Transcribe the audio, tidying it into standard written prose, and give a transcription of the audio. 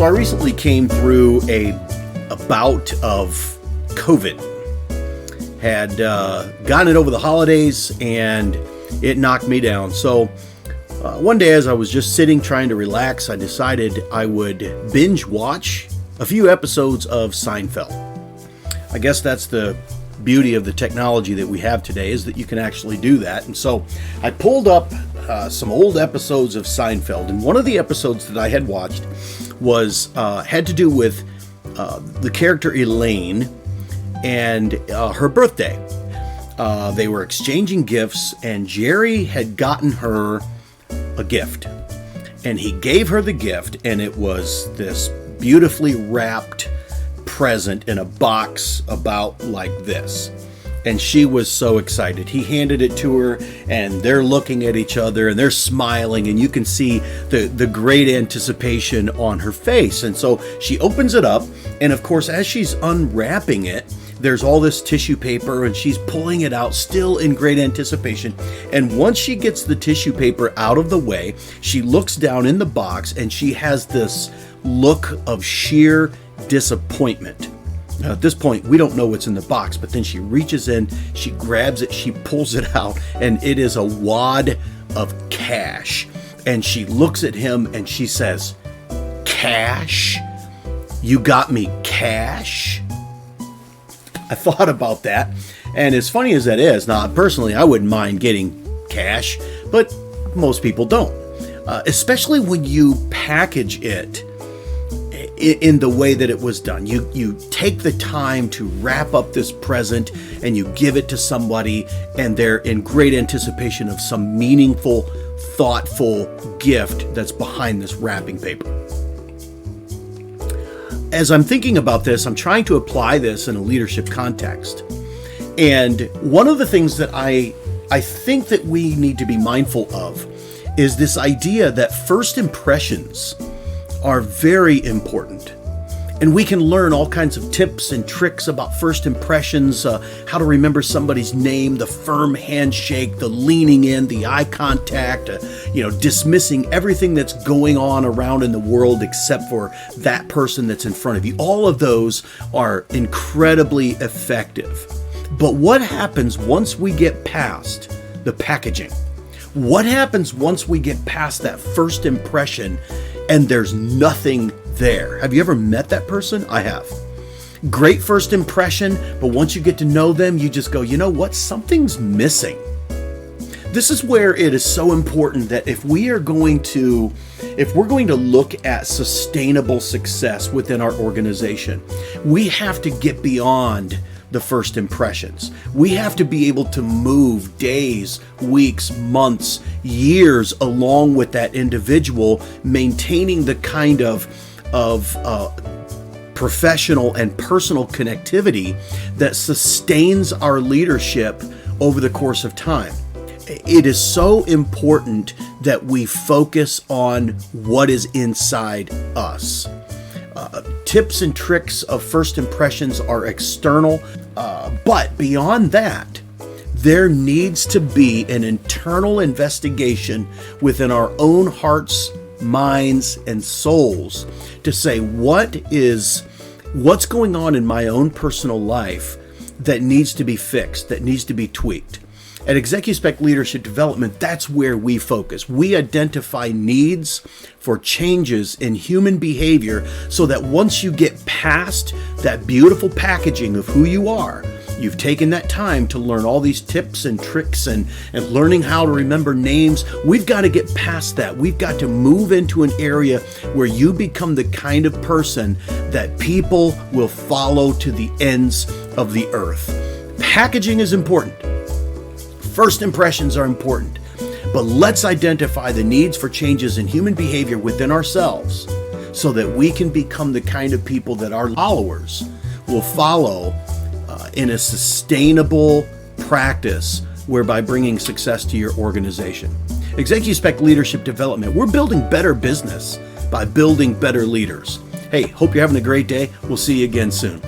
So I recently came through a bout of COVID. Had gotten it over the holidays and it knocked me down. So one day as I was just sitting trying to relax, I decided I would binge watch a few episodes of Seinfeld. I guess that's the beauty of the technology that we have today, is that you can actually do that. And so I pulled up some old episodes of Seinfeld, and one of the episodes that I had watched was had to do with the character Elaine and her birthday. They were exchanging gifts, and Jerry had gotten her a gift, and he gave her the gift, and it was this beautifully wrapped present in a box about like this. And she was so excited. He handed it to her, and they're looking at each other and they're smiling, and you can see the great anticipation on her face. And so she opens it up, and of course, as she's unwrapping it, there's all this tissue paper, and she's pulling it out, still in great anticipation. And once she gets the tissue paper out of the way, she looks down in the box, and she has this look of sheer disappointment. Now, at this point, we don't know what's in the box, but then she reaches in, she grabs it, she pulls it out, and it is a wad of cash. And she looks at him and she says, "Cash? You got me cash?" I thought about that, and as funny as that is, now personally, I wouldn't mind getting cash, but most people don't. Especially when you package it in the way that it was done. You take the time to wrap up this present, and you give it to somebody, and they're in great anticipation of some meaningful, thoughtful gift that's behind this wrapping paper. As I'm thinking about this, I'm trying to apply this in a leadership context. And one of the things that I think that we need to be mindful of is this idea that first impressions are very important. And we can learn all kinds of tips and tricks about first impressions, how to remember somebody's name, the firm handshake, the leaning in, the eye contact, dismissing everything that's going on around in the world except for that person that's in front of you. All of those are incredibly effective. But what happens once we get past the packaging? What happens once we get past that first impression and there's nothing there? Have you ever met that person? I have. Great first impression, but once you get to know them, you just go, you know what? Something's missing. This is where it is so important that if we're going to look at sustainable success within our organization, we have to get beyond the first impressions. We have to be able to move days, weeks, months, years along with that individual, maintaining the kind of professional and personal connectivity that sustains our leadership over the course of time. It is so important that we focus on what is inside us. Tips and tricks of first impressions are external, but beyond that, there needs to be an internal investigation within our own hearts, minds, and souls to say, what's going on in my own personal life that needs to be fixed, that needs to be tweaked. At ExecuSpect Leadership Development, that's where we focus. We identify needs for changes in human behavior so that once you get past that beautiful packaging of who you are, you've taken that time to learn all these tips and tricks and learning how to remember names. We've got to get past that. We've got to move into an area where you become the kind of person that people will follow to the ends of the earth. Packaging is important. First impressions are important, but let's identify the needs for changes in human behavior within ourselves so that we can become the kind of people that our followers will follow in a sustainable practice whereby bringing success to your organization. ExecuSpect Leadership Development, we're building better business by building better leaders. Hey, hope you're having a great day. We'll see you again soon.